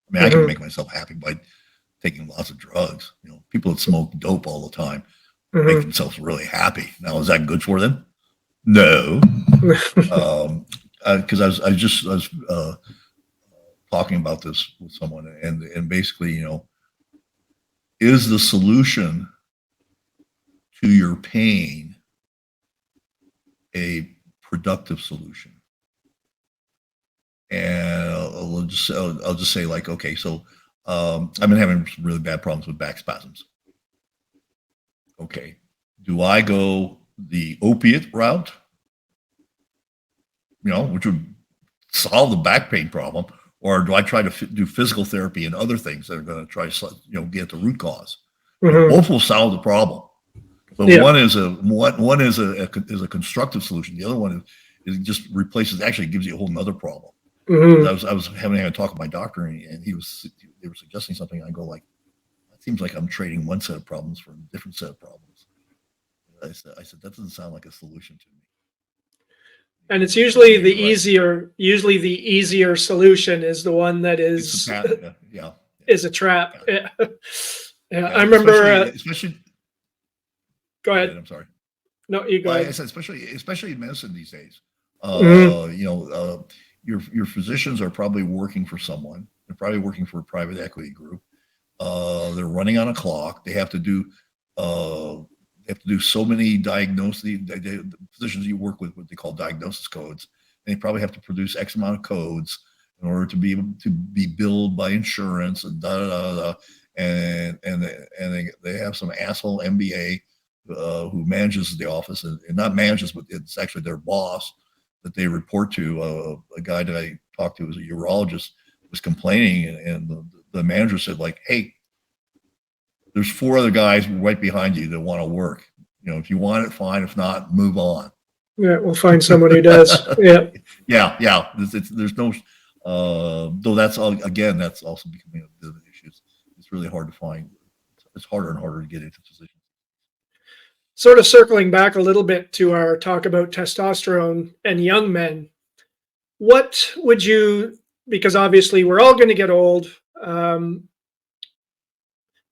I mean, I can Hmm. make myself happy by taking lots of drugs. You know, people that smoke dope all the time make Hmm. themselves really happy. Now, is that good for them? No, because I was talking about this with someone, and basically, you know, is the solution to your pain a productive solution? And I'll just say like, okay, so I've been having some really bad problems with back spasms. Okay, do I go the opiate route, you know, which would solve the back pain problem, or do I try to do physical therapy and other things that are going to try to, you know, get the root cause? You know, Hmm. both will solve the problem, but Yeah. one is a constructive solution. The other one is just replaces, actually gives you a whole nother problem. Hmm. I was having a talk with my doctor, and they were suggesting something. I go like, it seems like I'm trading one set of problems for a different set of problems. I said that doesn't sound like a solution to me. And it's He usually may be right. usually the easier solution is the one that It's the patent. Yeah, yeah, yeah, is a trap. yeah. Yeah. Yeah. Yeah, I remember, especially. go Go ahead. ahead. I'm sorry. No, you go Well, I ahead. said especially in medicine these days. Hmm. You know, your physicians are probably working for someone. They're probably working for a private equity group. They're running on a clock. Uh, they have to do so many diagnoses. The physicians you work with, what they call diagnosis codes. They probably have to produce X amount of codes in order to be able to be billed by insurance and da da da da. They have some asshole MBA who manages the office and not manages, but it's actually their boss that they report to. A guy that I talked to was a urologist was complaining, and the manager said like, "Hey, there's four other guys right behind you that want to work. You know, if you want it, fine. If not, move on." Yeah, we'll find someone who does. Yeah. Yeah, yeah. There's no, though that's all, again, that's also becoming a bit of an issue. It's really hard to find. It's harder and harder to get into positions. Sort of circling back a little bit to our talk about testosterone and young men, what would you, because obviously we're all going to get old, um,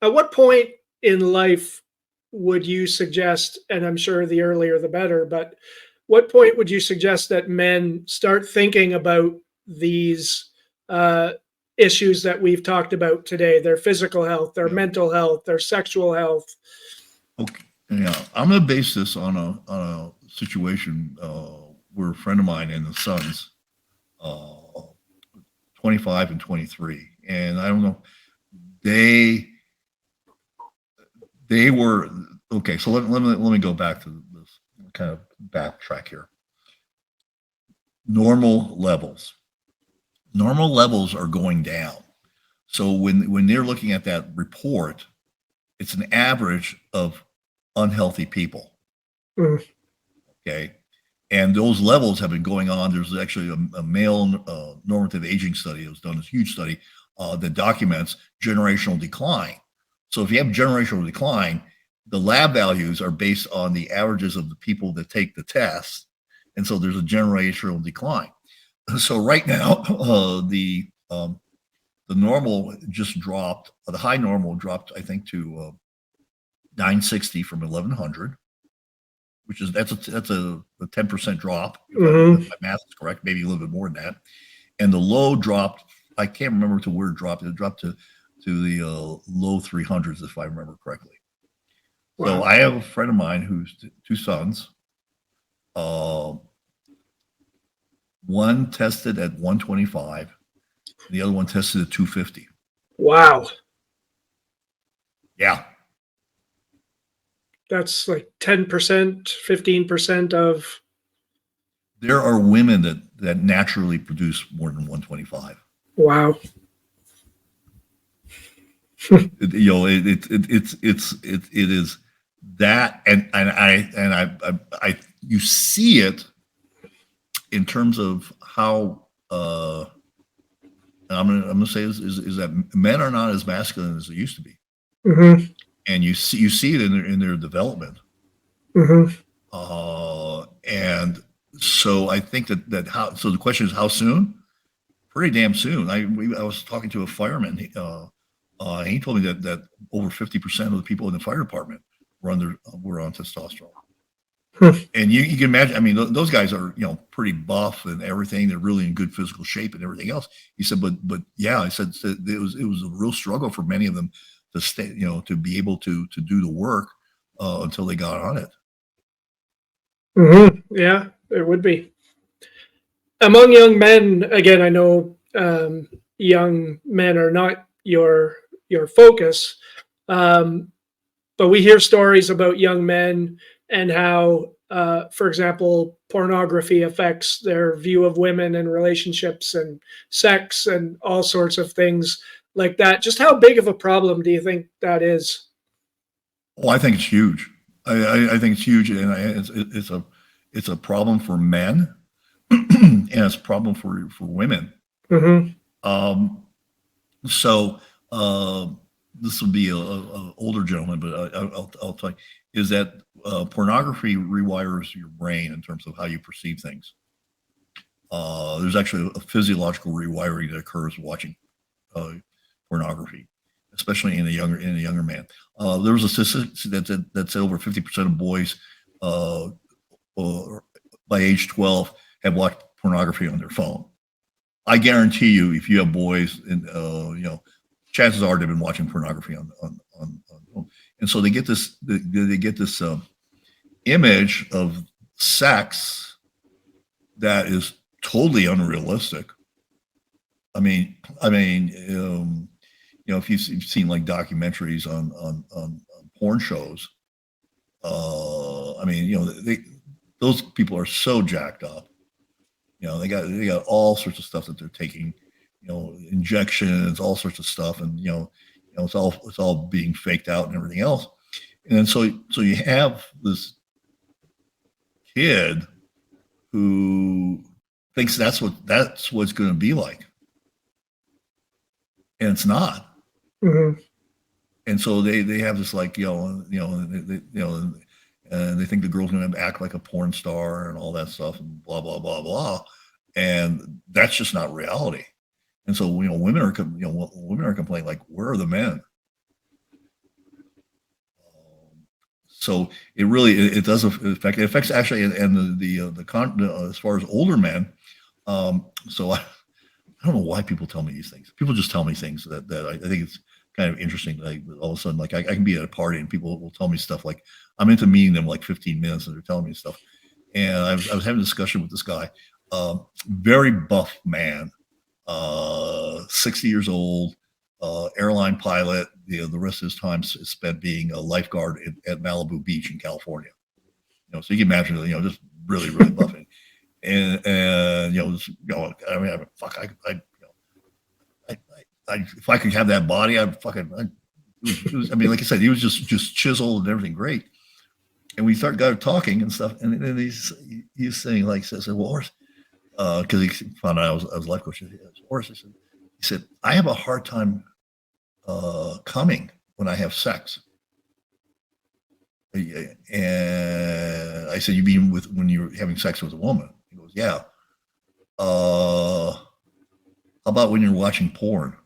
at what point in life would you suggest, and I'm sure the earlier the better, but what point would you suggest that men start thinking about these uh, issues that we've talked about today, their physical health, their Yeah. mental health, their sexual health? Okay. Yeah, I'm going to base this on a situation where a friend of mine and the sons, uh, 25 and 23, and I don't know, they they were okay. So let me go back to this, kind of backtrack here. Normal levels. Normal levels are going down. So when they're looking at that report, it's an average of unhealthy people. Mm. Okay. And those levels have been going on. There's actually a male normative aging study that was done, this huge study that documents generational decline. So if you have generational decline, the lab values are based on the averages of the people that take the test. And so there's a generational decline. So right now, the normal just dropped. The high normal dropped, I think, to 960 from 1100, which is that's a 10% drop if Hmm. my math is correct, maybe a little bit more than that. And the low dropped. I can't remember to where it dropped. It dropped to the low 300s, if I remember correctly. So Wow. I have a friend of mine who's two sons. Uh, One tested at 125, the other one tested at 250. Wow. Yeah, That's like 10%, 15% of. there are women that naturally produce more than 125. Wow. You know, it is that, and I you see it in terms of how and I'm gonna say is that men are not as masculine as they used to be, Mm-hmm. and you see it in their development. Mm-hmm. And so I think that how so the question is how soon? Pretty damn soon. I was talking to a fireman. He told me that over 50% of the people in the fire department were on testosterone. And you can imagine. I mean, those guys are pretty buff and everything. They're really in good physical shape and everything else. He said, but yeah, I said it was a real struggle for many of them to stay, to be able to do the work until they got on it. Mm-hmm. Yeah, it would be. Among young men, again, I know young men are not your focus, um, but we hear stories about young men and how, for example, pornography affects their view of women and relationships and sex and all sorts of things like that. Just how big of a problem do you think that is? Well, I think it's huge. I think it's huge, and it's a problem for men, and it's a problem for women. Mm-hmm. Um, so this will be a older gentleman, but I'll tell you is that pornography rewires your brain in terms of how you perceive things. There's actually a physiological rewiring that occurs watching uh, pornography, especially in a younger man. There was a statistic that said over 50% of boys uh, by age 12 have watched pornography on their phone. I guarantee you, if you have boys, and chances are they've been watching pornography on and so they get this image of sex that is totally unrealistic. If you've seen like documentaries on porn shows, those people are so jacked up. They got all sorts of stuff that they're taking, injections, all sorts of stuff, and it's all being faked out and everything else. And so you have this kid who thinks that's what it's going to be like, and it's not. Mm-hmm. And so they have this like and they think the girl's going to act like a porn star and all that stuff and blah blah blah blah, and that's just not reality. And so women are complaining like, where are the men? So it does affect. It affects actually, and as far as older men. So I don't know why people tell me these things. People just tell me things that I think it's kind of interesting. Like all of a sudden, like I can be at a party and people will tell me stuff like I'm into meeting them like 15 minutes and they're telling me stuff. And I was having a discussion with this guy, very buff man, 60 years old, airline pilot. The rest of his time is spent being a lifeguard at Malibu Beach in California. So you can imagine, just really, really buffing. And I mean, fuck, if I could have that body, I'd fucking. I mean, like I said, he was just chiseled and everything great. And we got talking and stuff, and then he's saying like, says, well, Orest, because he found out I was a life coach. Orest, he said, I have a hard time coming when I have sex. And I said, you mean when you're having sex with a woman? He goes, yeah. How about when you're watching porn?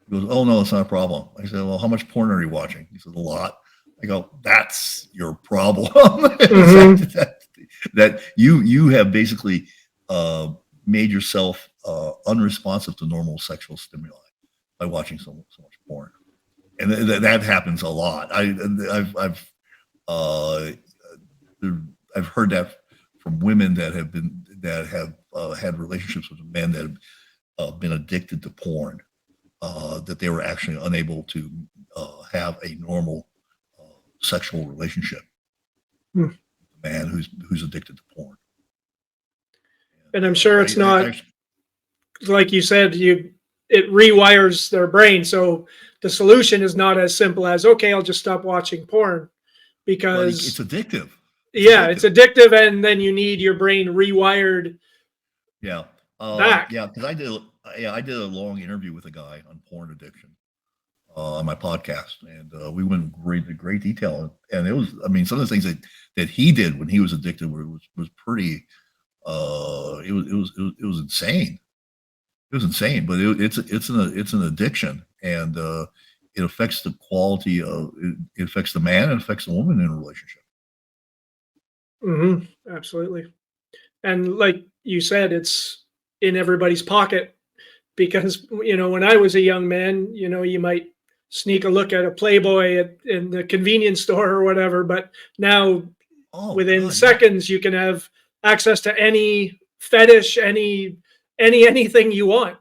He goes, oh no, it's not a problem. I said, well, how much porn are you watching? He said, a lot. I go, that's your problem. Mm-hmm. that you have basically made yourself unresponsive to normal sexual stimuli by watching so much porn, and that happens a lot. I've heard that from women that have had relationships with men that have been addicted to porn, that they were actually unable to have a normal sexual relationship. A man who's addicted to porn. And I'm sure it's not like you said, it rewires their brain. So the solution is not as simple as, okay, I'll just stop watching porn, because it's addictive. It's addictive, and then you need your brain rewired. Yeah. Back. Yeah, because I did a long interview with a guy on porn addiction on my podcast, and we went in great detail. And it was, I mean, some of the things that he did when he was addicted was pretty. It was insane. It was insane, but it's an addiction, and it affects the quality of it affects the man and affects the woman in a relationship. Absolutely. And like you said, it's in everybody's pocket because, when I was a young man, you might sneak a look at a Playboy in the convenience store or whatever, but now Oh within God, yeah. seconds you can have access to any fetish, anything you want.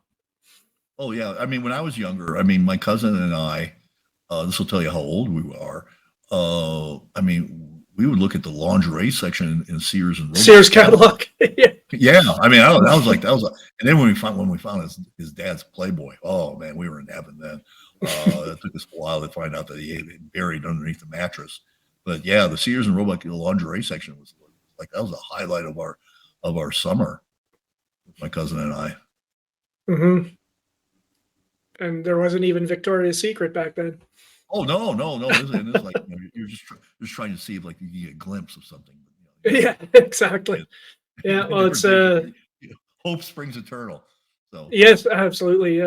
Oh yeah. I mean, when I was younger, I mean, my cousin and I, this will tell you how old we are. I mean, we would look at the lingerie section in Sears and Sears Roebuck's catalog. catalog. Yeah. Yeah, I mean, that was, and then when we found his dad's Playboy, oh man, we were in heaven then. It took us a while to find out that he had it buried underneath the mattress. But yeah, the Sears and Roebuck lingerie section was like that was a highlight of our summer with my cousin and I. hmm And there wasn't even Victoria's Secret back then. Oh no, this is like you're just trying to see if like you can get a glimpse of something. Yeah, exactly. Yeah, well, Different things. Hope springs eternal. So yes, absolutely.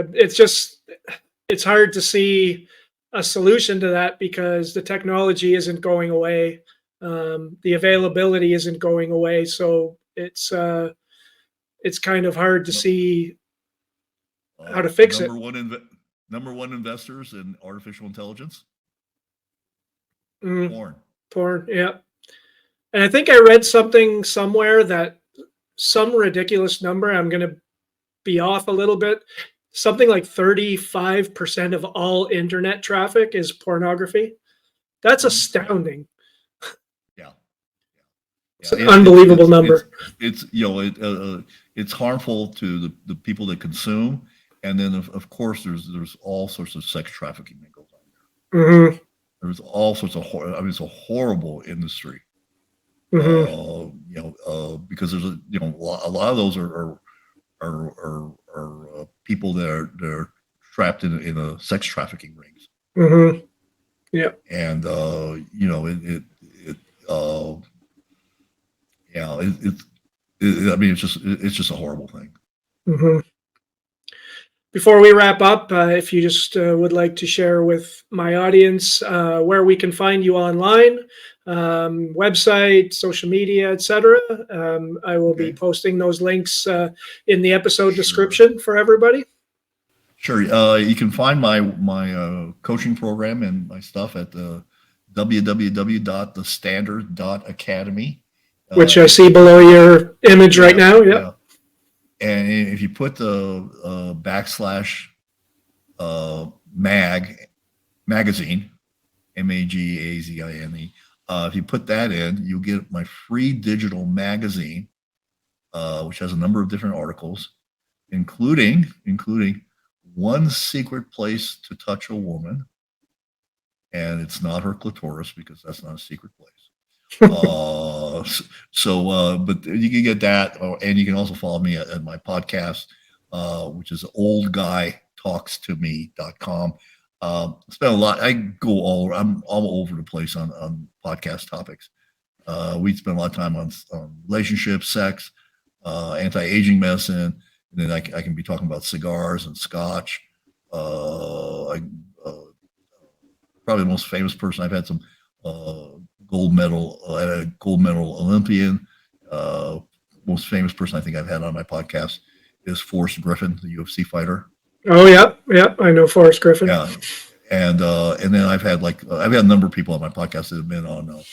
It's hard to see a solution to that because the technology isn't going away. The availability isn't going away. So it's kind of hard to see how to fix it. Number one investors in artificial intelligence, Mm, porn. porn, yeah. And I think I read something somewhere that some ridiculous number, I'm going to be off a little bit, something like 35% of all internet traffic is pornography. That's astounding. Yeah. It's an unbelievable number. It's harmful to the people that consume, and then of course there's all sorts of sex trafficking that goes on there. Mm-hmm. There's all sorts of I mean, it's a horrible industry. Mm-hmm. Because there's a lot of those are people that are trapped in a sex trafficking rings. Mm-hmm. Yeah. And I mean, it's just a horrible thing. Mm-hmm. Before we wrap up, if you just would like to share with my audience where we can find you online, website, social media, etc. I will be posting those links in the episode description for everybody. Sure. You can find my coaching program and my stuff at the www.thestandard.academy. Which I see below your image right now. Yep. Yeah. And if you put the magazine, MAGAZINE, if you put that in, you'll get my free digital magazine, which has a number of different articles, including one secret place to touch a woman, and it's not her clitoris because that's not a secret place. But you can get that, and you can also follow me at my podcast, which is oldguytalkstome.com. Spend a lot. I'm all over the place on podcast topics. We spend a lot of time on relationships, sex, anti-aging medicine, and then I can be talking about cigars and scotch. Probably the most famous person I've had some gold medal Olympian. Most famous person I think I've had on my podcast is Forrest Griffin, the UFC fighter. Oh yeah, I know Forrest Griffin. Yeah, and then I've had a number of people on my podcast that have been on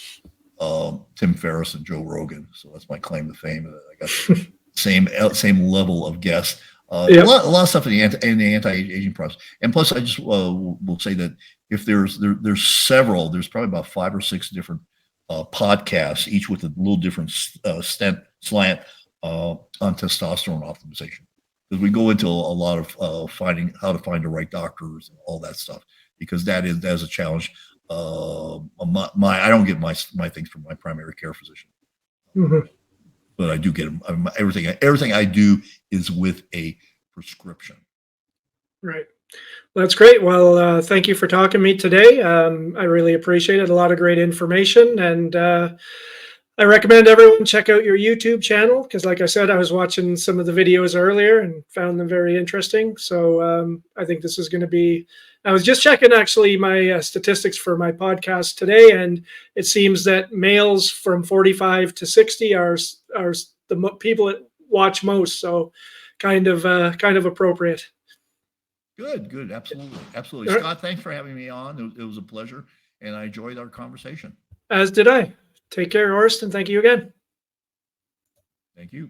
Tim Ferriss and Joe Rogan. So that's my claim to fame. I got the same level of guests. A lot of stuff in the anti-aging process, and plus I just will say that if there's probably about 5 or 6 different podcasts, each with a little different slant on testosterone optimization, because we go into a lot of finding how to find the right doctors and all that stuff, because that is a challenge. I don't get my things from my primary care physician. Mm-hmm. but I do get them. Everything I do is with a prescription. Right. Well, that's great. Well, thank you for talking to me today. I really appreciate it. A lot of great information, and I recommend everyone check out your YouTube channel because, like I said, I was watching some of the videos earlier and found them very interesting. So I think this is going to be. I was just checking actually my statistics for my podcast today, and it seems that males from 45 to 60 are people that watch most. So kind of appropriate. Good. Absolutely. All right. Scott, thanks for having me on. It was a pleasure, and I enjoyed our conversation. As did I. Take care, Orest, and thank you again. Thank you.